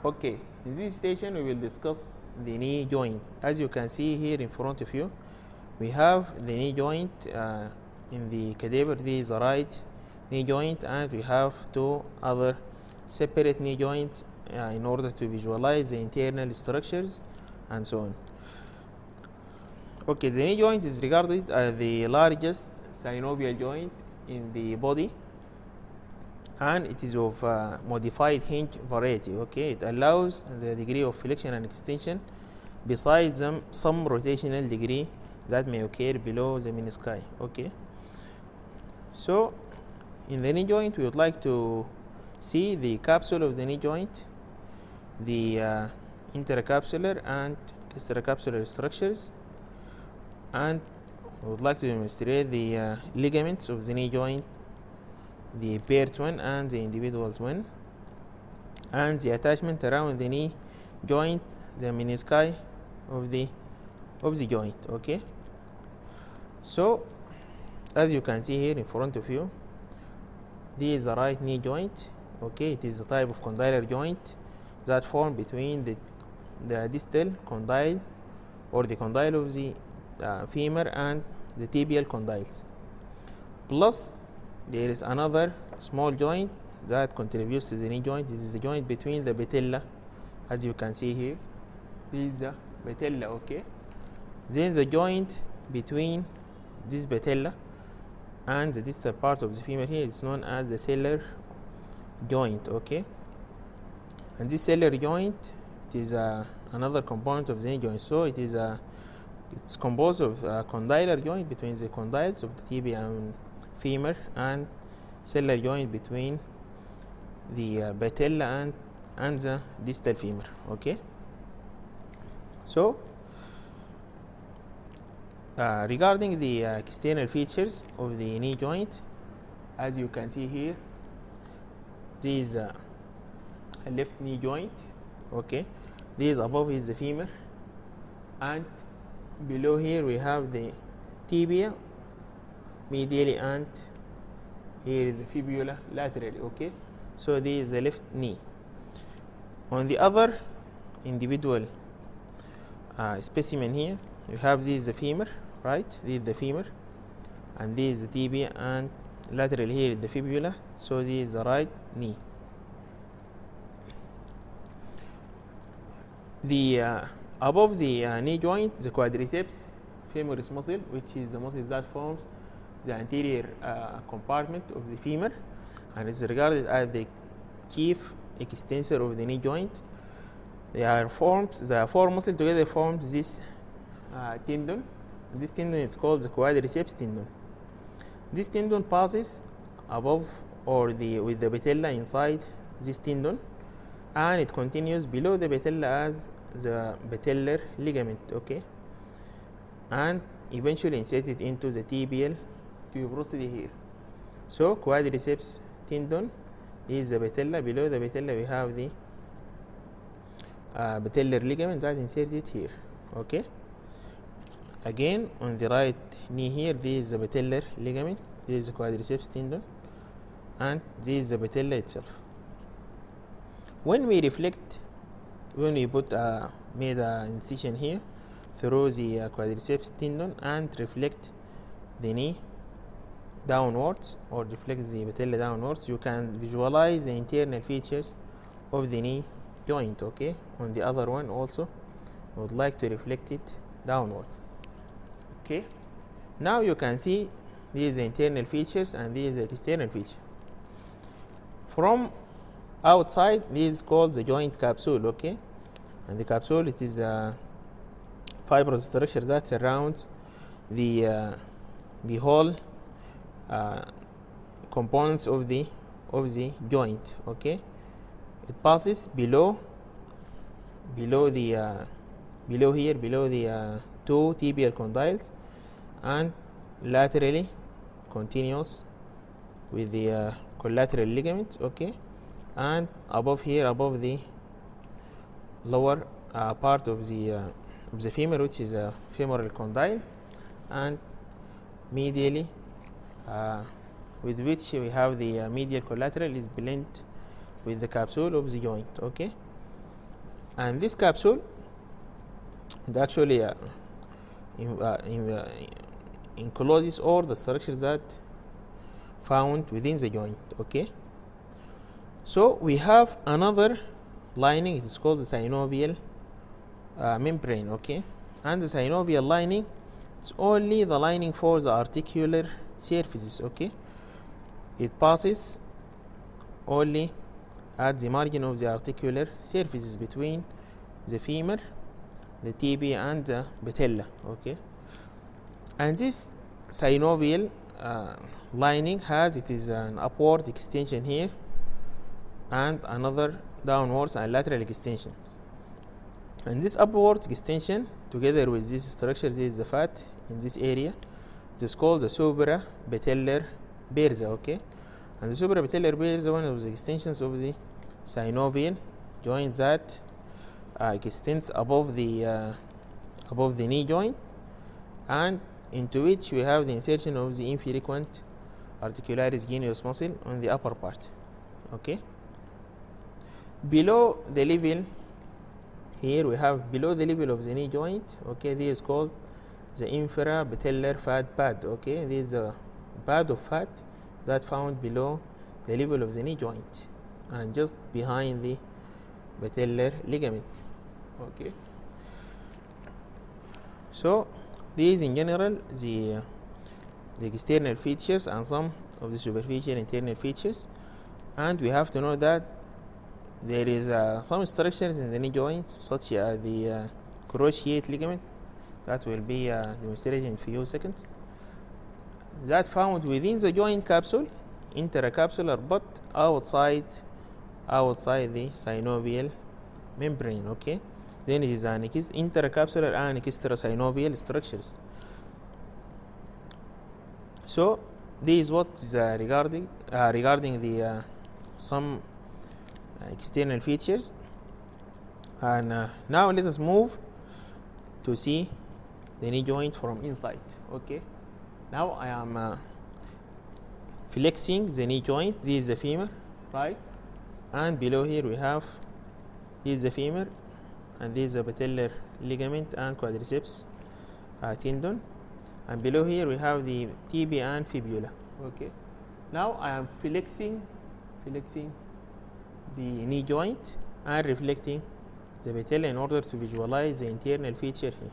Okay, in this station we will discuss the knee joint. As you can see here in front of you, we have the knee joint in the cadaver. This is the right knee joint, and we have two other separate knee joints in order to visualize the internal structures and so on. Okay, the knee joint is regarded as the largest synovial joint in the body, and it is of modified hinge variety. Okay, it allows the degree of flexion and extension besides some rotational degree that may occur below the menisci. Okay, so in the knee joint we would like to see the capsule of the knee joint, the intercapsular and extracapsular structures, and we would like to demonstrate the ligaments of the knee joint, the paired one and the individual one, and the attachment around the knee joint, the menisci of the joint. Okay, so as you can see here in front of you, this is the right knee joint. Okay, it is a type of condylar joint that form between the distal condyle or the condyle of the femur and the tibial condyles. Plus there is another small joint that contributes to the knee joint. This is the joint between the patella, as you can see here. This is the patella. Okay, then the joint between this patella and the distal part of the femur here is known as the sellar joint. Okay, and this sellar joint, it is another component of the knee joint. So it's composed of a condylar joint between the condyles of the tibia and femur, and sellar joint between the patella and the distal femur. Okay, so regarding the external features of the knee joint, as you can see here, this is a left knee joint. Okay, this above is the femur, and below here we have the tibia medially, and here is the fibula laterally. Okay, so this is the left knee. On the other individual specimen here, you have this is the femur, right? This is the femur, and this is the tibia, and lateral here is the fibula. So this is the right knee. The above the knee joint, the quadriceps femoris muscle, which is the muscle that forms the anterior compartment of the femur, and is regarded as the chief extensor of the knee joint. The four muscles together forms this tendon. This tendon is called the quadriceps tendon. This tendon passes above or with the patella inside this tendon, and it continues below the patella as the patellar ligament. Okay, and eventually inserted into the tibial tuberosity here. So quadriceps tendon is the patella. Below the patella we have the patellar ligament that inserted here. Okay, again on the right knee here, this is the patellar ligament, this is the quadriceps tendon, and this is the patella itself. When we reflect, when we made an incision here through the quadriceps tendon and reflect the knee downwards or reflect the patella downwards, you can visualize the internal features of the knee joint. Okay, on the other one also I would like to reflect it downwards. Okay, now you can see these internal features and these external feature. From outside, this is called the joint capsule. Okay, and the capsule, it is a fibrous structure that surrounds the whole components of the joint. Okay, it passes below the two tibial condyles, and laterally continuous with the collateral ligaments. Okay, and above here, above the lower part of the femur, which is a femoral condyle, and medially with which we have the medial collateral is blended with the capsule of the joint. Okay, And this capsule it actually encloses all the structures that found within the joint. Okay, so we have another lining. It is called the synovial membrane. Okay, and the synovial lining is only the lining for the articular surfaces. Okay, it passes only at the margin of the articular surfaces between the femur, the tibia, and the patella. Okay, and this synovial lining has an upward extension here and another downwards and lateral extension. And this upward extension together with this structure, this is the fat in this area. It is called the Subara Betelge bursa. Okay, and the Subara Betelge bursa is one of the extensions of the synovial joint that extends above the knee joint, and into which we have the insertion of the infrequent articularis genius muscle on the upper part. Okay, below the level here we have below the level of the knee joint. Okay, this is called the infrapatellar fat pad. Okay, this is a pad of fat that found below the level of the knee joint and just behind the patellar ligament. Okay, so these in general the external features and some of the superficial internal features. And we have to know that there is some structures in the knee joint such as the cruciate ligament that will be demonstrated in a few seconds, that found within the joint capsule, intercapsular, but outside the synovial membrane. Okay, then it is an intercapsular and extrasynovial structures. So this is what is regarding the some external features. And now let us move to see the knee joint from inside. Okay, now I am flexing the knee joint. This is the femur, right? And below here we have, this is the femur, and this is the patellar ligament and quadriceps tendon, and below here we have the tibia and fibula. Okay, now I am flexing the knee joint and reflecting the patella in order to visualize the internal feature here.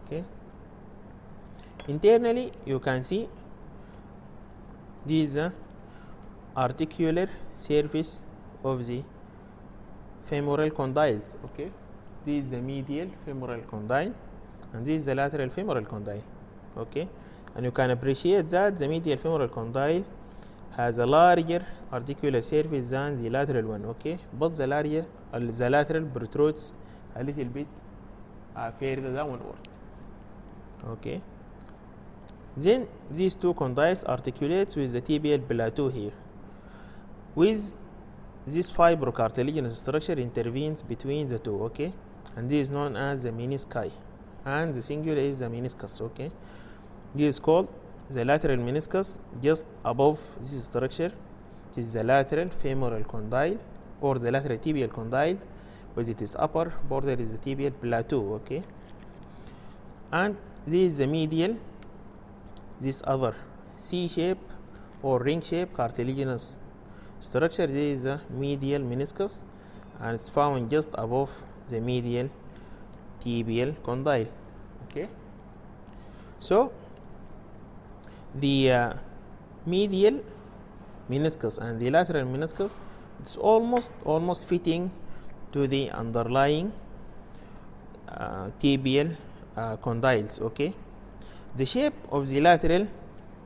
Okay, internally you can see this articular surface of the femoral condyles. Okay, this is the medial femoral condyle and this is the lateral femoral condyle. Okay, and you can appreciate that the medial femoral condyle has a larger articular surface than the lateral one. Okay, but the lateral protrudes a little bit further downward. Okay, then these two condyles articulate with the tibial plateau here. With this fibrocartilaginous structure intervenes between the two. Okay, and this is known as the menisci, and the singular is the meniscus. Okay, this is called the lateral meniscus. Just above this structure it is the lateral femoral condyle or the lateral tibial condyle, with its upper border is the tibial plateau. Okay, and this is the medial, this other C-shape or ring shape cartilaginous structure. This is the medial meniscus and it's found just above the medial tibial condyle. Okay, so the medial meniscus and the lateral meniscus, it's almost fitting to the underlying tibial condyles. Okay, the shape of the lateral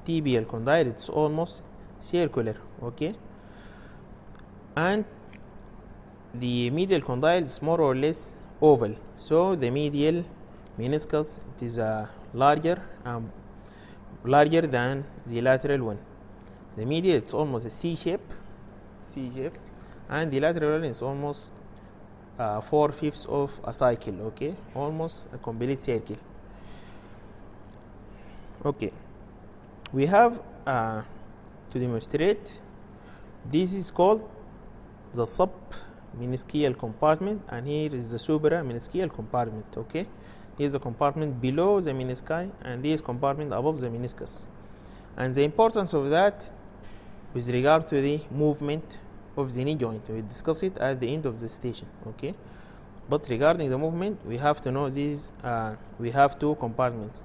tibial condyle, it's almost circular. Okay, and the medial condyle is more or less oval. So the medial meniscus, it is larger than the lateral one. The medial, it's almost a C shape, and the lateral one is almost 4/5 of a cycle. Okay, almost a complete circle. Okay, we have to demonstrate. This is called the Sub meniscal compartment, and here is the supra meniscal compartment. Okay, here's a compartment below the menisci, and this compartment above the meniscus. And the importance of that with regard to the movement of the knee joint, we discuss it at the end of the station. Okay, but regarding the movement, we have to know these. We have two compartments,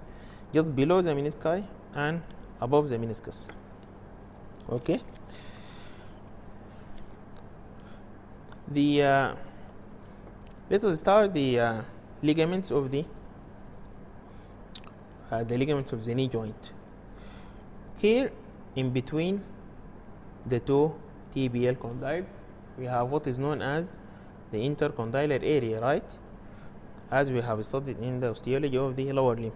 just below the menisci and above the meniscus. Okay. Let us start the ligaments of the ligaments of the knee joint. Here, in between the two tibial condyles, we have what is known as the intercondylar area, right? As we have studied in the osteology of the lower limb.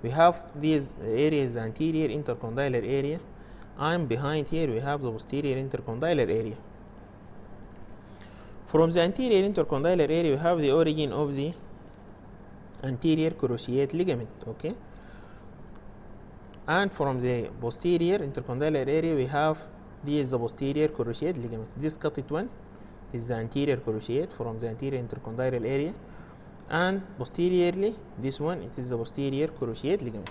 We have these areas, the anterior intercondylar area, and behind here we have the posterior intercondylar area. From the anterior intercondylar area, we have the origin of the anterior cruciate ligament. Okay, and from the posterior intercondylar area, we have this is the posterior cruciate ligament. This cutted one is the anterior cruciate from the anterior intercondylar area, and posteriorly this one, it is the posterior cruciate ligament.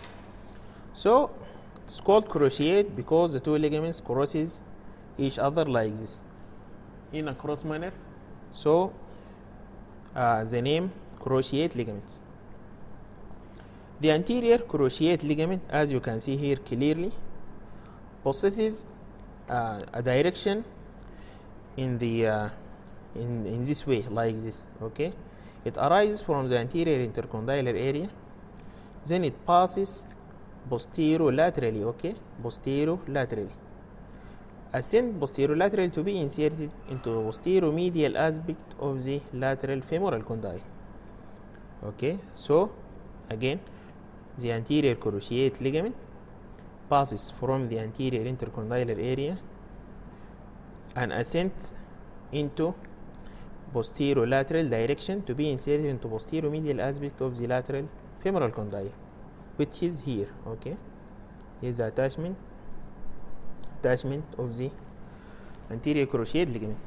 So it's called cruciate because the two ligaments crosses each other like this in a cross manner. So the name cruciate ligaments. The anterior cruciate ligament, as you can see here clearly, possesses a direction in the in this way, like this. Okay, it arises from the anterior intercondylar area, then it passes posterolaterally. Okay, posterolaterally, ascend posterolaterally to be inserted into the posteromedial aspect of the lateral femoral condyle. Okay, so again, the anterior cruciate ligament passes from the anterior intercondylar area and ascends into posterolateral direction to be inserted into posteromedial aspect of the lateral femoral condyle, which is here. Okay, here's the attachment of the anterior cruciate ligament,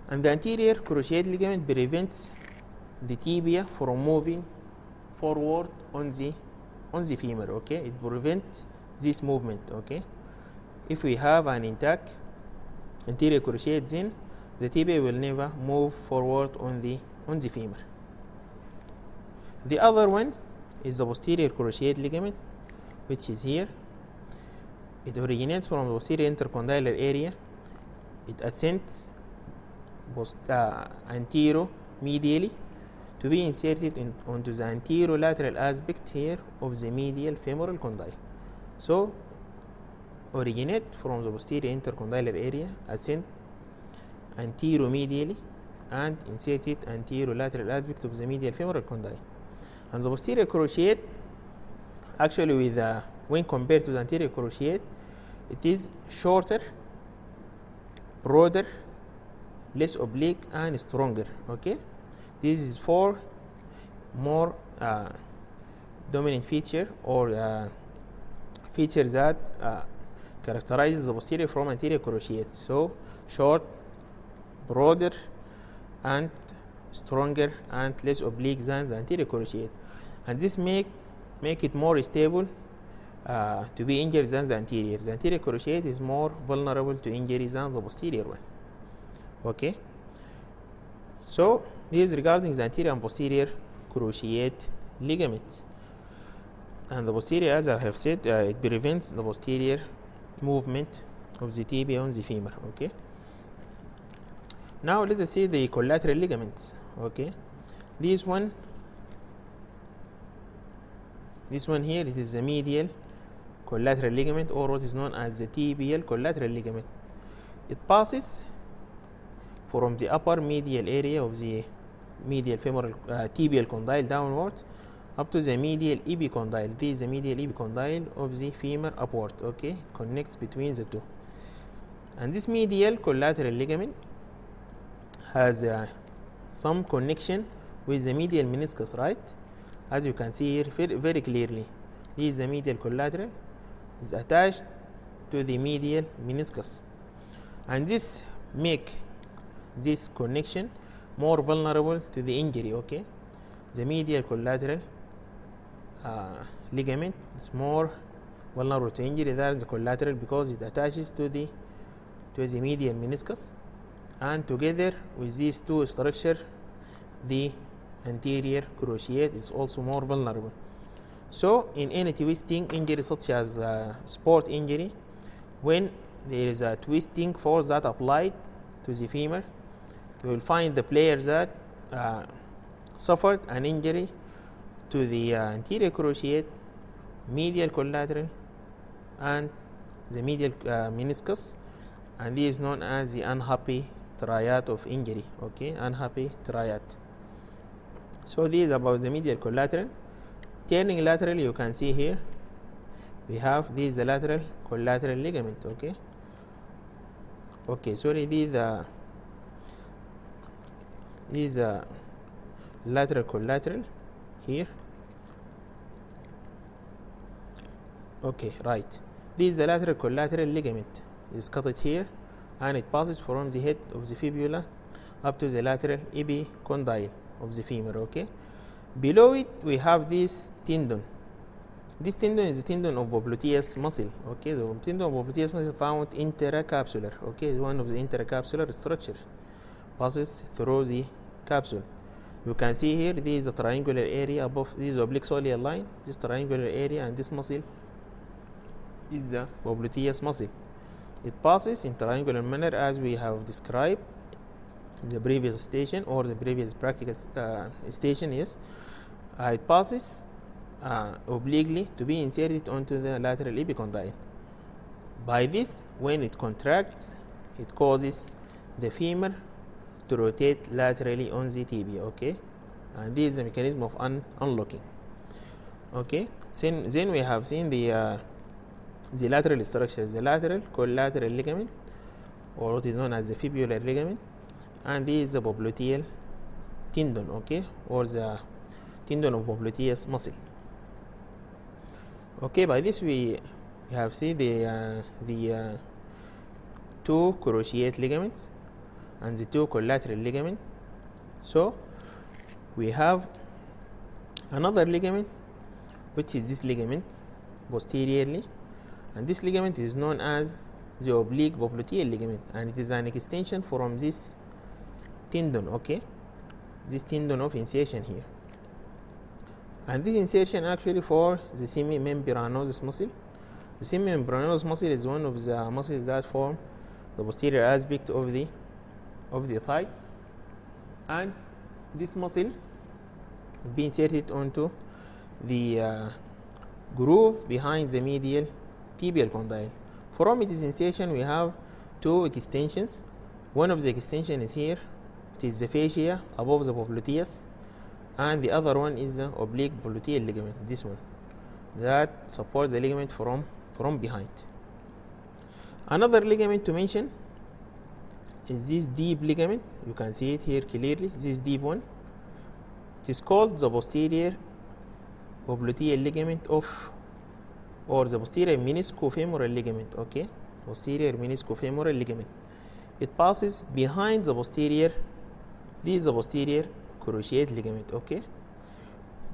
and the anterior cruciate ligament prevents the tibia from moving forward on the femur. Okay, it prevents this movement. Okay, if we have an intact anterior cruciate, then the tibia will never move forward on the femur. The other one is the posterior cruciate ligament, which is here. It originates from the posterior intercondylar area. It ascends anteromedially to be inserted onto the anterolateral aspect here of the medial femoral condyle. So, originate from the posterior intercondylar area, ascend anteromedially, and inserted anterolateral aspect of the medial femoral condyle. And the posterior cruciate, actually, when compared to the anterior cruciate, it is shorter, broader, less oblique, and stronger. Okay, this is for more dominant feature or features that characterizes the posterior from anterior cruciate. So short, broader, and stronger and less oblique than the anterior cruciate, and this make it more stable to be injured than the anterior. The anterior cruciate is more vulnerable to injury than the posterior one. Okay, so this is regarding the anterior and posterior cruciate ligaments. And the posterior, as I have said, it prevents the posterior movement of the tibia on the femur. Okay, now let us see the collateral ligaments. Okay, this one here, it is the medial collateral ligament, or what is known as the tibial collateral ligament. It passes from the upper medial area of the medial femoral tibial condyle downward up to the medial epicondyle. This is the medial epicondyle of the femur upward. Okay, it connects between the two, and this medial collateral ligament has some connection with the medial meniscus, right? As you can see here very clearly, this is the medial collateral is attached to the medial meniscus, and this make this connection more vulnerable to the injury. Okay, the medial collateral ligament is more vulnerable to injury than the collateral because it attaches to the medial meniscus, and together with these two structures, the anterior cruciate is also more vulnerable. So in any twisting injury such as sport injury, when there is a twisting force that applied to the femur, you will find the player that suffered an injury to the anterior cruciate, medial collateral, and the medial meniscus, and this is known as the unhappy triad of injury. Okay, unhappy triad. So this is about the medial collateral. Turning lateral, you can see here we have this the lateral collateral ligament. Okay, sorry, this is the lateral collateral here. Okay, right. This is the lateral collateral ligament. It's cut here, and it passes from the head of the fibula up to the lateral epicondyle of the femur. Okay. Below it, we have this tendon. This tendon is the tendon of popliteus muscle. Okay, the tendon of popliteus muscle found intercapsular. Okay, one of the intercapsular structures passes through the capsule. You can see here, this is a triangular area above this oblique soleal line. This triangular area and this muscle is the popliteus muscle. It passes in triangular manner as we have described the previous station or the previous practical station. Yes, it passes obliquely to be inserted onto the lateral epicondyle. By this, when it contracts, it causes the femur to rotate laterally on the tibia. Okay, and this is the mechanism of unlocking. Okay, then we have seen the lateral structures, the lateral collateral ligament, or what is known as the fibular ligament, and this is the popliteal tendon. Okay, or the tendon of popliteus muscle. Okay, by this we have seen the two cruciate ligaments and the two collateral ligaments. So we have another ligament, which is this ligament posteriorly, and this ligament is known as the oblique popliteal ligament, and it is an extension from this tendon. Okay, this tendon of insertion here, and this insertion actually for the semimembranosus muscle. The semimembranosus muscle is one of the muscles that form the posterior aspect of the thigh, and this muscle will be inserted onto the groove behind the medial tibial condyle. From its insertion, we have two extensions. One of the extension is here. It is the fascia above the popliteus, and the other one is the oblique popliteal ligament, this one, that supports the ligament from behind. Another ligament to mention is this deep ligament. You can see it here clearly, this deep one. It is called the posterior popliteal ligament or the posterior meniscofemoral ligament. Okay, posterior meniscofemoral ligament. It passes behind the posterior. This is the posterior cruciate ligament. Okay,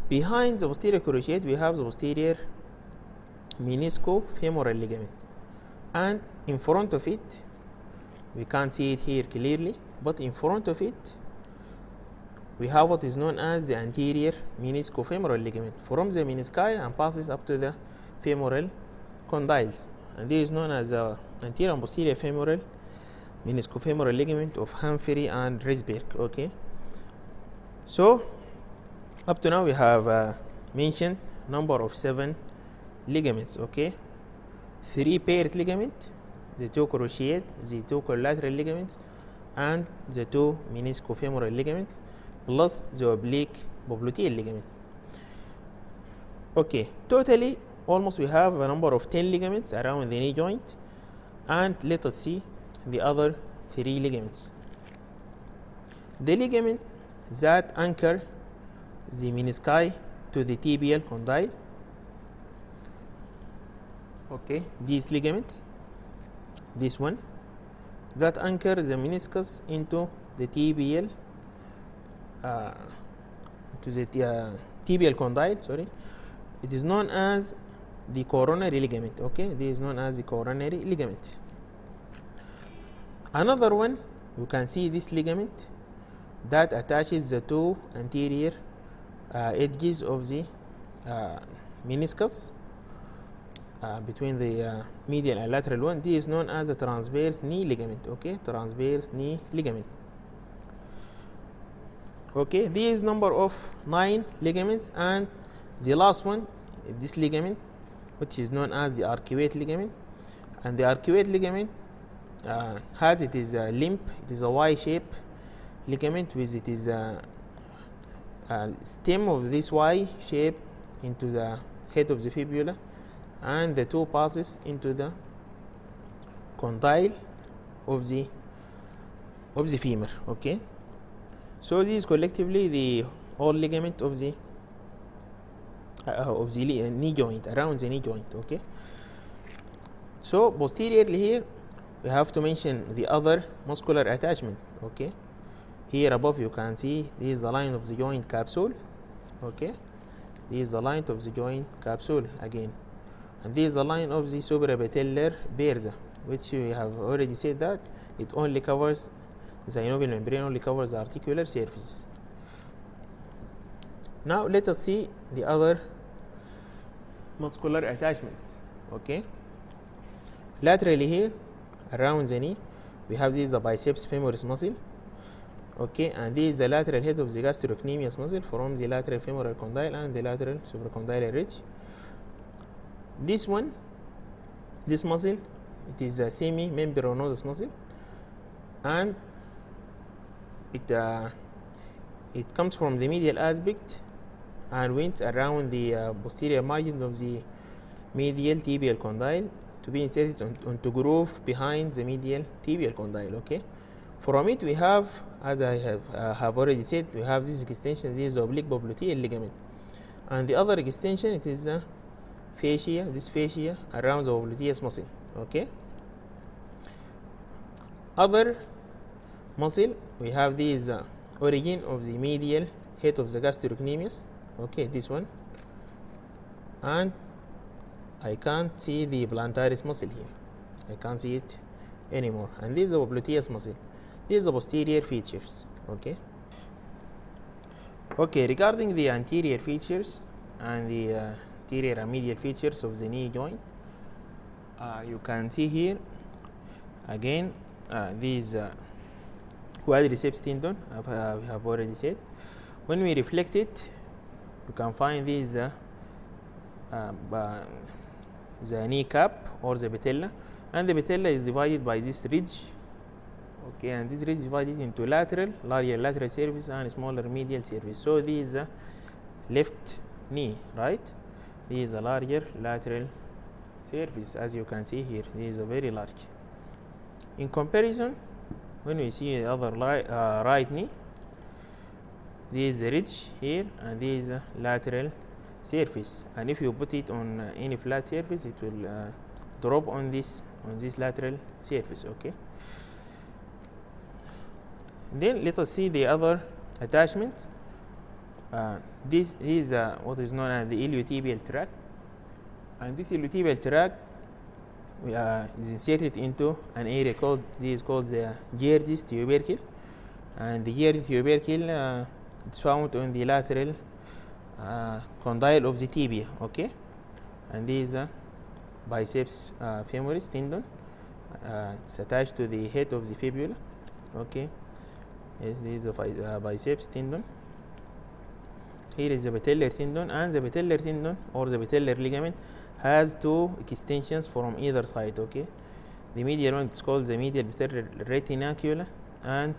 behind the posterior cruciate we have the posterior meniscofemoral ligament, and in front of it, we can't see it here clearly, but in front of it we have what is known as the anterior meniscofemoral ligament from the menisci and passes up to the femoral condyles, and this is known as the anterior and posterior femoral meniscofemoral ligament of Humphrey and Risberg. Okay, so up to now we have mentioned number of 7 ligaments. Okay, 3 paired ligament, the 2 cruciate, the 2 collateral ligaments, and the 2 meniscofemoral ligaments, plus the oblique popliteal ligament. Okay, totally almost we have a number of 10 ligaments around the knee joint, and let us see the other 3 ligaments. The ligament that anchor the menisci to the tibial condyle. Okay, these ligaments, this one that anchor the meniscus into the tibial tibial condyle, sorry. It is known as the coronary ligament. Okay, this is known as the coronary ligament. Another one, you can see this ligament that attaches the two anterior edges of the meniscus between the medial and lateral one. This is known as a transverse knee ligament. Okay, transverse knee ligament. Okay, there is number of 9 ligaments, and the last one, this ligament, which is known as the arcuate ligament. And the arcuate ligament it is a limp. It is a Y-shape ligament with it is a stem of this Y shape into the head of the fibula, and the two passes into the condyle of the femur. Okay, so this is collectively the all ligament of the knee joint, around the knee joint. Okay, so posteriorly here we have to mention the other muscular attachment. Okay, here above you can see this is the line of the joint capsule. Okay, this is the line of the joint capsule again, and this is the line of the Subara Betelge bursa, which we have already said that it only covers the synovial membrane, only covers the articular surfaces. Now let us see the other muscular attachment. Okay, laterally here around the knee we have this the biceps femoris muscle. Okay, and this is the lateral head of the gastrocnemius muscle from the lateral femoral condyle and the lateral supracondylar ridge. This one, this muscle, it is a semi-membranosus muscle, and it comes from the medial aspect and went around the posterior margin of the medial tibial condyle to be inserted onto groove behind the medial tibial condyle. Okay, from it we have, as I have already said, we have this extension. This is the oblique popliteal ligament, and the other extension, it is a fascia, this fascia around the popliteus muscle. Okay, other muscle, we have this origin of the medial head of the gastrocnemius. Okay, this one, and I can't see the plantaris muscle here. I can't see it anymore. And this is the popliteus muscle. These are the posterior features. Okay. Okay, regarding the anterior features and the anterior and medial features of the knee joint, you can see here again these quadriceps tendon. We have already said. When we reflect it, you can find these the kneecap or the patella, and the patella is divided by this ridge. Okay, and this ridge is divided into larger lateral surface and smaller medial surface. So this is the left knee, right? This is a larger lateral surface, as you can see here. This is a very large. In comparison, when we see the other right knee, this is the ridge here, and this is a lateral surface. And if you put it on any flat surface, it will drop on this lateral surface. Okay. Then let us see the other attachments. This is what is known as the iliotibial tract, and this iliotibial tract is inserted into an area called the Gerdy's tubercle, and the Gerdy's tubercle it's found on the lateral condyle of the tibia. Okay, and this is a biceps femoris tendon. It's attached to the head of the fibula. Okay, this is the biceps tendon. Here is the patellar tendon, and the patellar tendon or the patellar ligament has two extensions from either side. Okay, the medial one is called the medial patellar retinacula, and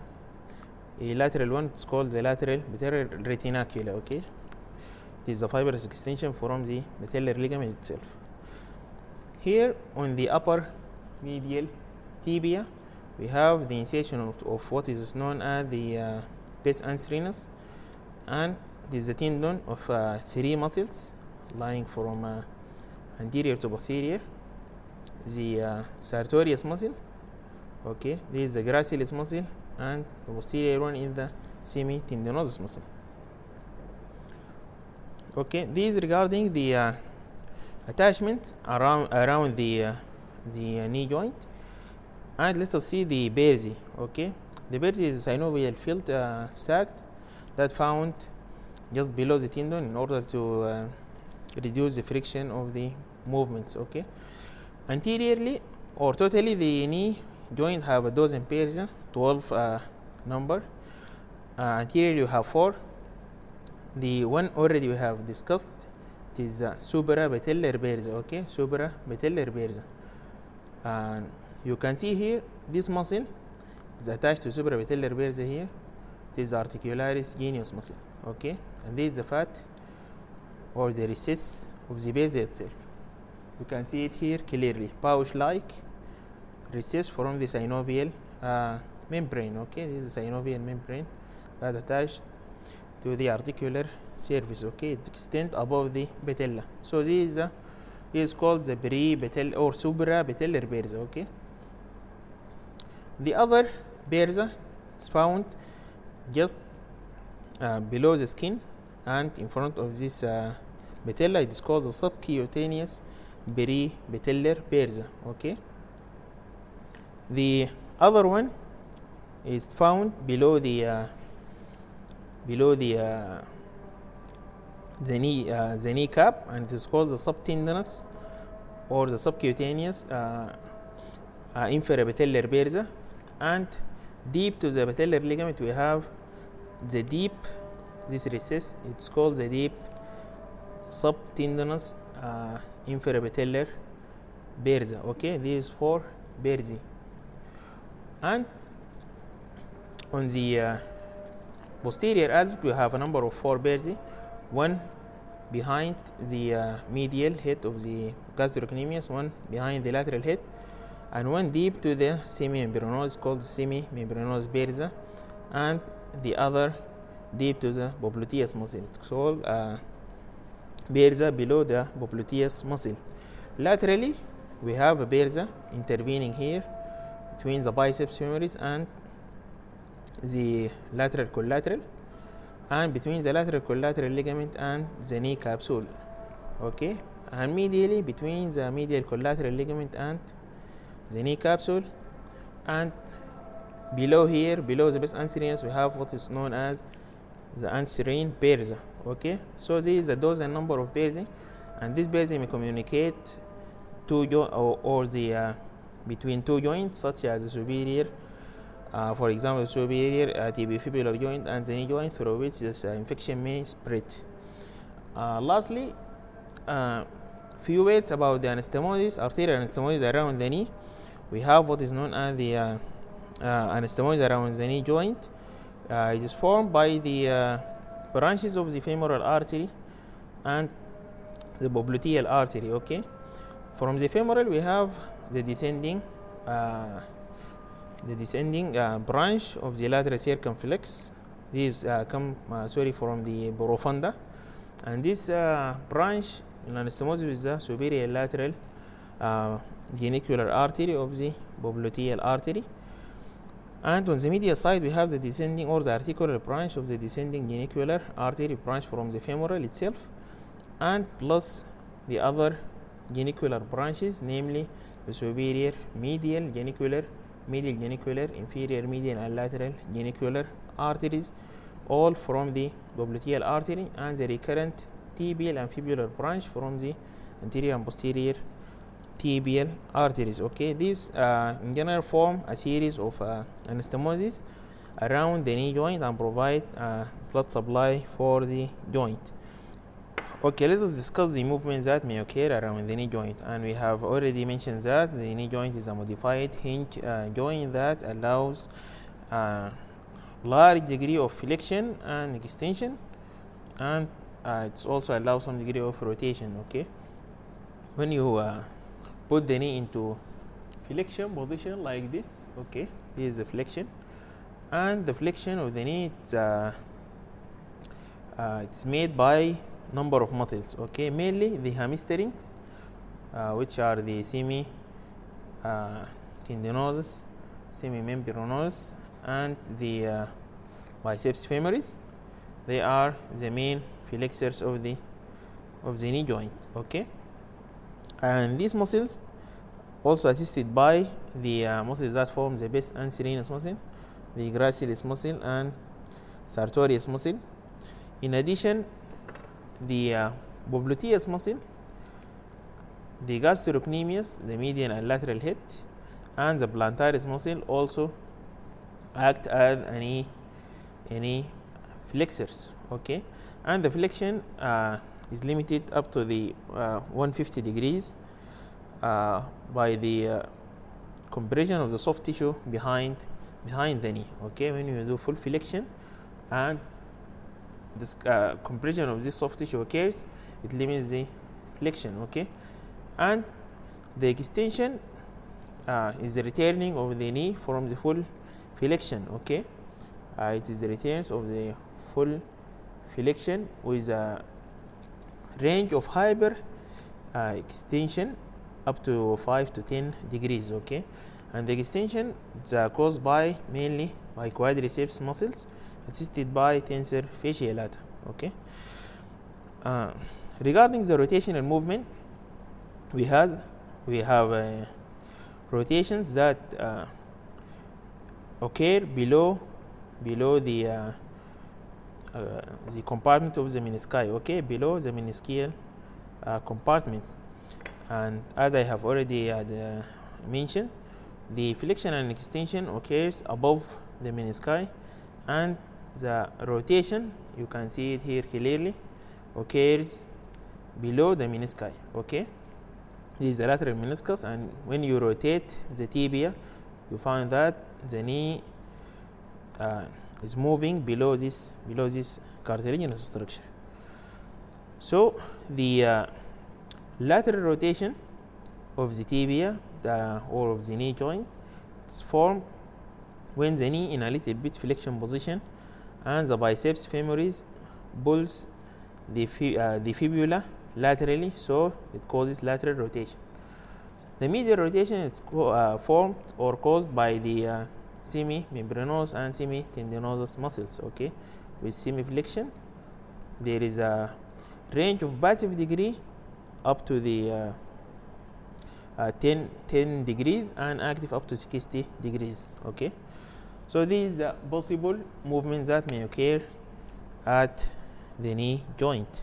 a lateral one is called the lateral patellar retinacula. Okay, it is the fibrous extension from the patellar ligament itself. Here on the upper medial tibia, we have the insertion of what is known as the pes anserinus, and it is the tendon of 3 muscles lying from anterior to posterior. The sartorius muscle. Okay, this is the gracilis muscle and the posterior one is the semitendinosus muscle. Okay, these regarding the attachment around the knee joint. And let us see the Berzey. Okay, the Berzey is a synovial field sac that found just below the tendon in order to reduce the friction of the movements. Okay, anteriorly or totally the knee joint have a dozen pairs, 12 number. Anteriorly you have 4. The one already we have discussed, it is Subara Betelge. Okay, Subara Betelge. And you can see here this muscle is attached to Subara Betelge here. It is articularis genius muscle. Okay, and this is the fat or the recess of the base itself. You can see it here clearly, pouch-like recess from the synovial membrane. Okay, this is the synovial membrane that attached to the articular surface. Okay, it extends above the patella. So this is called the pre-patella or Subara Betelge. Okay, the other berza is found just below the skin and in front of this patella. It is called the subcutaneous pre-patellar berza. Okay, the other one is found below the knee cap, and it is called the Sub Tendons or the subcutaneous infrapatellar berza. And deep to the patellar ligament we have the deep, this recess, it's called the deep subtendinous infrapatellar berza. Okay, these 4 berzei. And on the posterior aspect we have a number of 4 berzei, one behind the medial head of the gastrocnemius, one behind the lateral head, and one deep to the semimembranous called semimembranous berza, and the other deep to the popliteus muscle. It's called berza below the popliteus muscle. Laterally we have a berza intervening here between the biceps femoris and the lateral collateral, and between the lateral collateral ligament and the knee capsule. Okay, and medially between the medial collateral ligament and the knee capsule, and below here, below the base anserines, we have what is known as the anserine berza. Okay, so this is a dozen number of berzei, and this berzei may communicate between 2 joints, such as the superior, for example, superior tibial joint and the knee joint, through which this infection may spread. Lastly, few words about the anastomosis, arterial anastomosis around the knee. We have what is known as the anastomosis around the knee joint. It is formed by the branches of the femoral artery and the popliteal artery. Okay, from the femoral we have the descending branch of the lateral circumflex. These come from the profunda, and this branch in anastomosis is the superior lateral genicular artery of the popliteal artery. And on the medial side we have the descending or the articular branch of the descending genicular artery branch from the femoral itself, and plus the other genicular branches, namely the superior medial genicular, inferior medial and lateral genicular arteries, all from the popliteal artery, and the recurrent tibial and fibular branch from the anterior and posterior tibial arteries. Okay, these in general form a series of anastomosis around the knee joint and provide blood supply for the joint. Okay, let us discuss the movements that may occur around the knee joint, and we have already mentioned that the knee joint is a modified hinge joint that allows large degree of flexion and extension, and it also allows some degree of rotation. Okay, when you put the knee into flexion position like this, okay, this is the flexion, and the flexion of the knee it's made by number of muscles. Okay, mainly the hamstrings, which are the semimembranosus, and the biceps femoris. They are the main flexors of the knee joint. Okay, and these muscles also assisted by the muscles that form the best and serenus muscle, the gracilis muscle and sartorius muscle. In addition, the popliteus muscle, the gastrocnemius, the median and lateral head, and the plantaris muscle also act as any flexors. Okay, and the flexion is limited up to the 150 degrees by the compression of the soft tissue behind the knee. Okay, when you do full flexion and this compression of this soft tissue occurs, it limits the flexion. Okay, and the extension is the returning of the knee from the full flexion. Okay, it is the returns of the full flexion with a range of hyper extension up to 5 to 10 degrees. Okay, and the extension is caused mainly by quadriceps muscles assisted by tensor fasciae lata. Okay, regarding the rotational movement, we have rotations that occur below the compartment of the menisci. Okay, below the meniscal compartment, and as I have already mentioned, the flexion and extension occurs above the menisci, and the rotation, you can see it here clearly, occurs below the menisci. Okay, this is the lateral meniscus, and when you rotate the tibia, you find that the knee is moving below this cartilaginous structure. So the lateral rotation of the tibia or of the knee joint is formed when the knee in a little bit flexion position, and the biceps femoris pulls the fibula laterally, so it causes lateral rotation. The medial rotation is formed or caused by the semimembranous and semitendinous muscles. Okay, with semiflexion, there is a range of passive degree up to the 10 degrees and active up to 60 degrees. Okay, so these are possible movements that may occur at the knee joint.